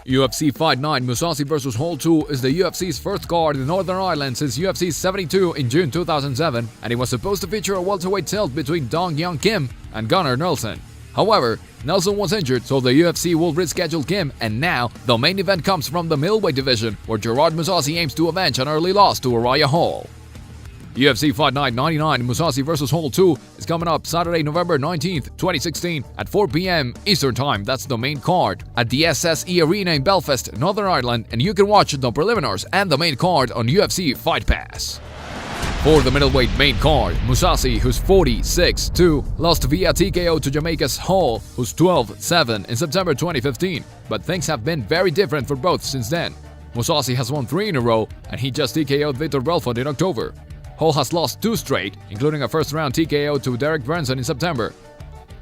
UFC Fight Night Mousasi vs. Hall 2 is the UFC's first card in Northern Ireland since UFC 72 in June 2007, and it was supposed to feature a welterweight tilt between Dong Young Kim and Gunnar Nelson. However, Nelson was injured, so the UFC will reschedule Kim, and now the main event comes from the middleweight division, where Gegard Mousasi aims to avenge an early loss to Uriah Hall. UFC Fight Night 99 Mousasi vs. Hall 2 is coming up Saturday, November 19th, 2016 at 4 p.m. Eastern Time. That's the main card at the SSE Arena in Belfest, Northern Ireland, and you can watch the preliminaries and the main card on UFC Fight Pass. For the middleweight main card, Mousasi, who's 46-2, lost via TKO to Jamaica's Hall, who's 12-7 in September 2015, but things have been very different for both since then. Mousasi has won 3 in a row, and he just TKO'd Vitor Belfort in October. Hall has lost 2 straight, including a first-round TKO to Derek Brunson in September.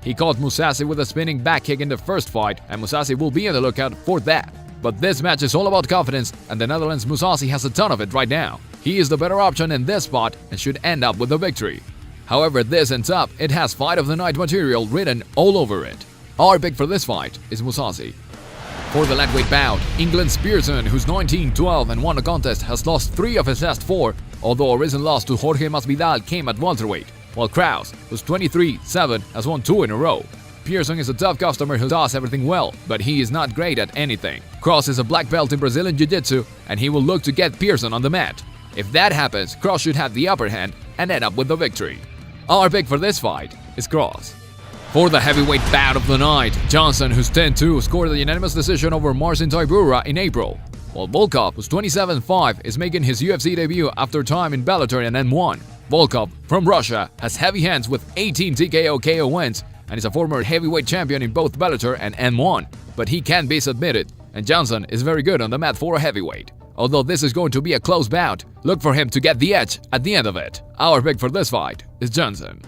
He caught Mousasi with a spinning back kick in the first fight, and Mousasi will be on the lookout for that. But this match is all about confidence, and the Netherlands Mousasi has a ton of it right now. He is the better option in this spot and should end up with the victory. However this ends up, it has Fight of the Night material written all over it. Our pick for this fight is Mousasi. For the lightweight bout, England's Pearson, who's 19-12 and won a contest, has lost 3 of his last 4, although a recent loss to Jorge Masvidal came at welterweight, while Kraus, who's 23-7, has won 2 in a row. Pearson is a tough customer who does everything well, but he is not great at anything. Cross is a black belt in Brazilian Jiu-Jitsu, and he will look to get Pearson on the mat. If that happens, Cross should have the upper hand and end up with the victory. Our pick for this fight is Cross. For the heavyweight bout of the night, Johnson, who's 10-2, scored a unanimous decision over Marcin Tybura in April, while Volkov, who's 27-5, is making his UFC debut after time in Bellator and M1. Volkov, from Russia, has heavy hands with 18 TKO KO wins and is a former heavyweight champion in both Bellator and M1, but he can be submitted, and Johnson is very good on the mat for a heavyweight. Although this is going to be a close bout, look for him to get the edge at the end of it. Our pick for this fight is Johnson.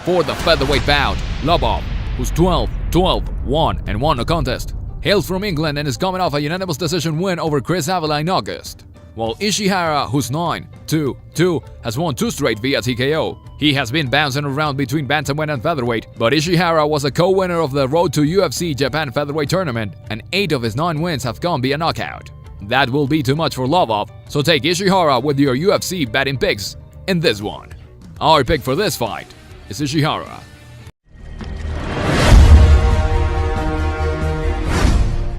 For the featherweight bout, Lobov, who's 12-1 and won a contest, hails from England and is coming off a unanimous decision win over Chris Avila in August. While Ishihara, who's 9-2, has won 2 straight via TKO. He has been bouncing around between bantamweight and featherweight, but Ishihara was a co-winner of the Road to UFC Japan Featherweight Tournament, and 8 of his 9 wins have come via knockout. That will be too much for Lobov, so take Ishihara with your UFC betting picks in this one. Our pick for this fight is Ishihara.